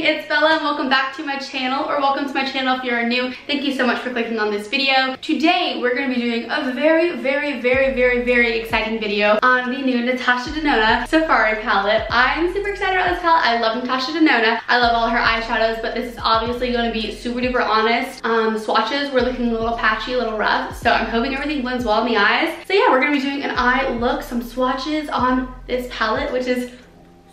it's Bella and welcome back to my channel, or welcome to my channel if you're new. Thank you so much for clicking on this video. Today we're going to be doing a very exciting video on the new Natasha Denona Safari palette. I'm super excited about this palette. I love Natasha Denona. I love all her eyeshadows, but this is obviously going to be super duper honest. The swatches were looking a little patchy, a little rough, so I'm hoping everything blends well in the eyes. So yeah, we're going to be doing an eye look, some swatches on this palette, which is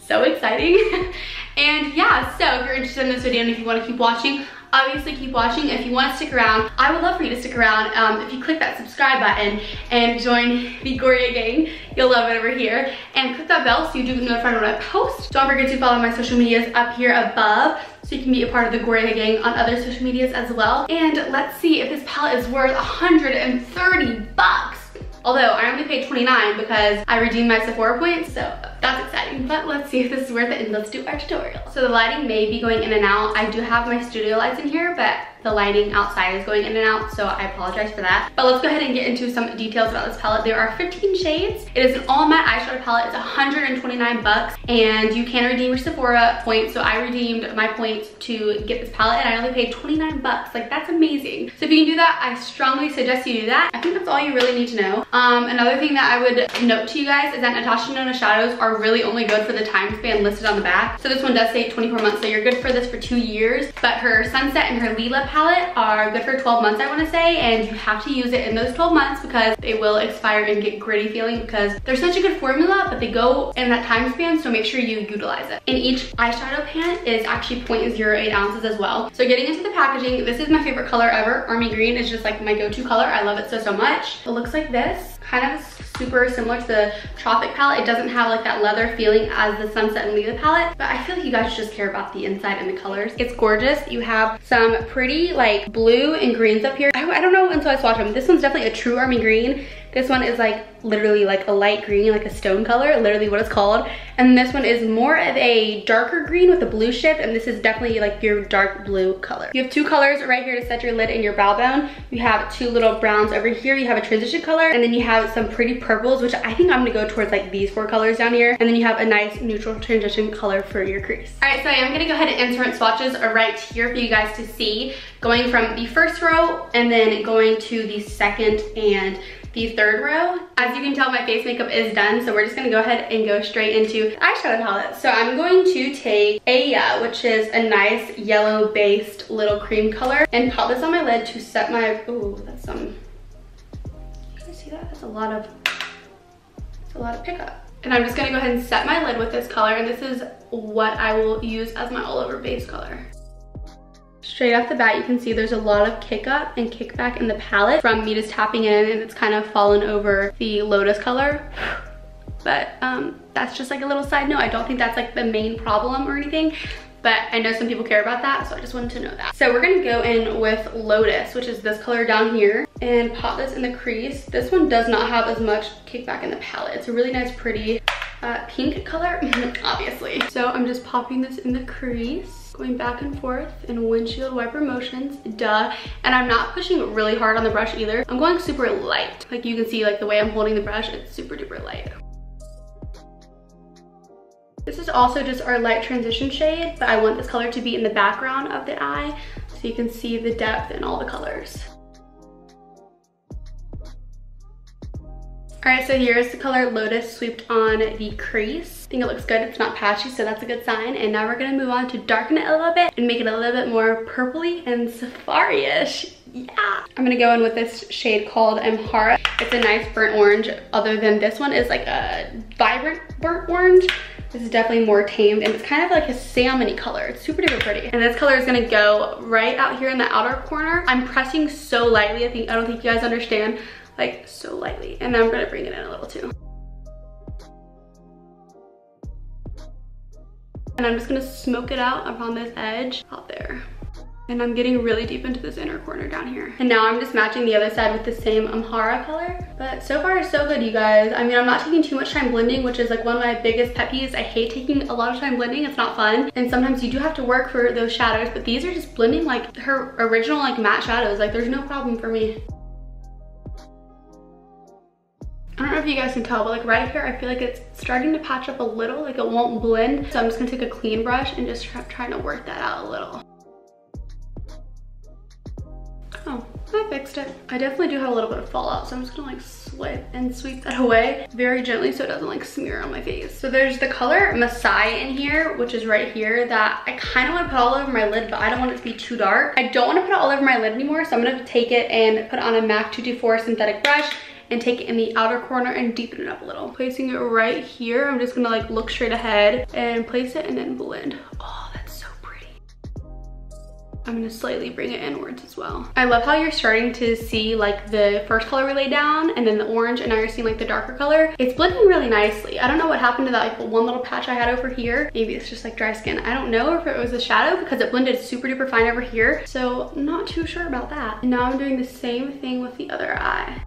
so exciting. And yeah, so if you're interested in this video and if you want to keep watching, obviously keep watching. If you want to stick around, I would love for you to stick around. If you click that subscribe button and join the Goria gang, you'll love it over here. And click that bell so you do get notified when I post. Don't forget to follow my social medias up here above so you can be a part of the Goria gang on other social medias as well. And let's see if this palette is worth 130 bucks. Although I only paid $29 because I redeemed my Sephora points, so that's exciting. But let's see if this is worth it and let's do our tutorial. So the lighting may be going in and out. I do have my studio lights in here, but the lighting outside is going in and out, so I apologize for that. But let's go ahead and get into some details about this palette. There are 15 shades. It is an all matte eyeshadow palette. It's 129 bucks, and you can redeem your Sephora points. So I redeemed my points to get this palette, and I only paid 29 bucks. Like, that's amazing. So if you can do that, I strongly suggest you do that. I think that's all you really need to know. Another thing that I would note to you guys is that Natasha Denona shadows are really only good for the time span listed on the back. So this one does say 24 months, so you're good for this for 2 years. But her Sunset and her Lila palette are good for 12 months, I want to say, and you have to use it in those 12 months because they will expire and get gritty feeling because they're such a good formula, but they go in that time span, so make sure you utilize it. And each eyeshadow pan is actually 0.08 ounces as well. So getting into the packaging, this is my favorite color ever. Army green is just like my go-to color. I love it so much. It looks like this, kind of super similar to the Tropic palette. It doesn't have like that leather feeling as the Sunset and Lila palette, but I feel like you guys just care about the inside and the colors. It's gorgeous. You have some pretty like blue and greens up here. I don't know until I swatch them. This one's definitely a true army green. This one is like literally like a light green, like a stone color, literally what it's called. And this one is more of a darker green with a blue shift, and this is definitely like your dark blue color. You have two colors right here to set your lid and your brow bone. You have two little browns over here. You have a transition color, and then you have some pretty purples, which I think I'm gonna go towards like these four colors down here. And then you have a nice neutral transition color for your crease. All right, so I am gonna go ahead and insert swatches right here for you guys to see, going from the first row and then going to the second and the third row. As you can tell, my face makeup is done, so we're just gonna go ahead and go straight into the eyeshadow palette. So I'm going to take Aya, which is a nice yellow based little cream color, and pop this on my lid to set my, ooh, that's some, you guys see that? That's a lot of pickup. And I'm just gonna go ahead and set my lid with this color, and this is what I will use as my all over base color. Straight off the bat, you can see there's a lot of kick up and kick back in the palette from me just tapping in, and it's kind of fallen over the Lotus color. But that's just like a little side note. I don't think that's like the main problem or anything, but I know some people care about that, so I just wanted to know that. So we're gonna go in with Lotus, which is this color down here, and pop this in the crease. This one does not have as much kickback in the palette. It's a really nice, pretty pink color, obviously. So I'm just popping this in the crease, going back and forth in windshield wiper motions, duh. And I'm not pushing really hard on the brush either. I'm going super light. Like you can see, like the way I'm holding the brush, it's super duper light. This is also just our light transition shade, but I want this color to be in the background of the eye so you can see the depth in all the colors. All right, so here's the color Lotus swept on the crease. I think it looks good. It's not patchy, so that's a good sign. And now we're gonna move on to darken it a little bit and make it a little bit more purpley and safari-ish. Yeah. I'm gonna go in with this shade called Amhara. It's a nice burnt orange, other than this one is like a vibrant burnt orange. This is definitely more tamed, and it's kind of like a salmony color. It's super duper pretty. And this color is gonna go right out here in the outer corner. I'm pressing so lightly. I don't think you guys understand. Like so lightly, and then I'm gonna bring it in a little too. And I'm just gonna smoke it out around this edge out there. And I'm getting really deep into this inner corner down here. And now I'm just matching the other side with the same Amhara color. But so far so good, you guys. I mean, I'm not taking too much time blending, which is like one of my biggest pet peeves. I hate taking a lot of time blending. It's not fun. And sometimes you do have to work for those shadows, but these are just blending like her original like matte shadows. Like there's no problem for me. I don't know if you guys can tell, but like right here, I feel like it's starting to patch up a little, like it won't blend. So I'm just gonna take a clean brush and just trying to work that out a little. Oh, I fixed it. I definitely do have a little bit of fallout, so I'm just gonna like sweep that away very gently so it doesn't like smear on my face. So there's the color Masai in here, which is right here, that I kind of want to put all over my lid, but I don't want it to be too dark. I don't want to put it all over my lid anymore, so I'm gonna take it and put it on a MAC 224 synthetic brush and take it in the outer corner and deepen it up a little. Placing it right here, I'm just gonna like look straight ahead and place it and then blend. Oh, that's so pretty. I'm gonna slightly bring it inwards as well. I love how you're starting to see like the first color we laid down and then the orange, and now you're seeing like the darker color. It's blending really nicely. I don't know what happened to that like one little patch I had over here. Maybe it's just like dry skin. I don't know if it was the shadow because it blended super duper fine over here. So I'm not too sure about that. And now I'm doing the same thing with the other eye.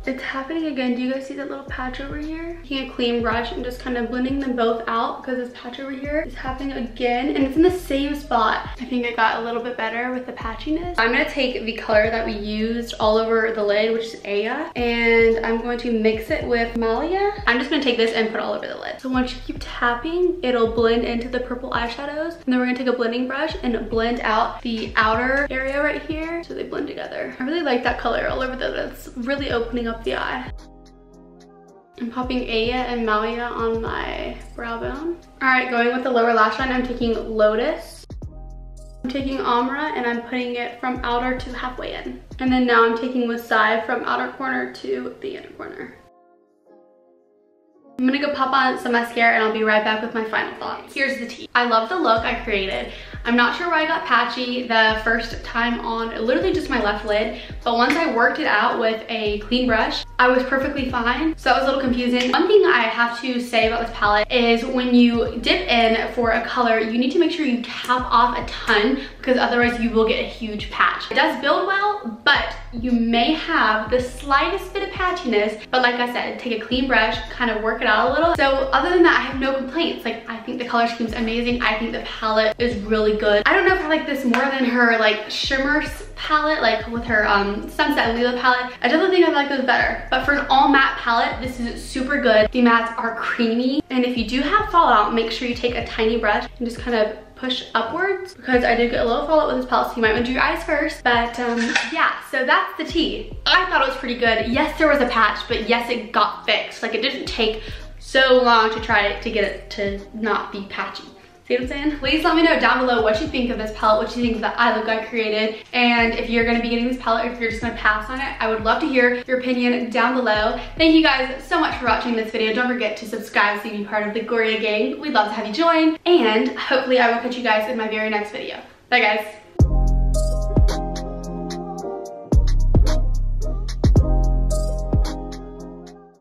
It's happening again. Do you guys see that little patch over here? Taking a clean brush and just kind of blending them both out because this patch over here is happening again and it's in the same spot. I think it got a little bit better with the patchiness. I'm gonna take the color that we used all over the lid, which is Aya, and I'm going to mix it with Malia. I'm just gonna take this and put it all over the lid. So once you keep tapping, it'll blend into the purple eyeshadows, and then we're gonna take a blending brush and blend out the outer area right here so they blend together. I really like that color all over the lid. It's really opening up the eye. I'm popping Aya and Malia on my brow bone. All right, going with the lower lash line, I'm taking Lotus. I'm taking Amra and I'm putting it from outer to halfway in. And then now I'm taking Masai from outer corner to the inner corner. I'm gonna go pop on some mascara and I'll be right back with my final thoughts. Here's the tea. I love the look I created. I'm not sure why I got patchy the first time on literally just my left lid, but once I worked it out with a clean brush, I was perfectly fine. So that was a little confusing. One thing I have to say about this palette is when you dip in for a color, you need to make sure you tap off a ton because otherwise you will get a huge patch. It does build well, but you may have the slightest bit of patchiness, but like I said, take a clean brush, kind of work it out a little. So other than that, I have no complaints. Like, I think the color scheme's amazing. I think the palette is really good. I don't know if I like this more than her like shimmer palette, like with her Sunset and Lila palette. I definitely think I like those better. But for an all matte palette, this is super good. The mattes are creamy. And if you do have fallout, make sure you take a tiny brush and just kind of push upwards, because I did get a little fallout with this palette, so you might want to do your eyes first. But yeah, so that's the tea. I thought it was pretty good. Yes, there was a patch, but yes, it got fixed. Like, it didn't take so long to try to get it to not be patchy. See what I'm saying? Please let me know down below what you think of this palette, what you think of the eye look I created, and if you're gonna be getting this palette, or if you're just gonna pass on it. I would love to hear your opinion down below. Thank you guys so much for watching this video. Don't forget to subscribe so you can be part of the Goria gang. We'd love to have you join, and hopefully I will catch you guys in my very next video. Bye guys.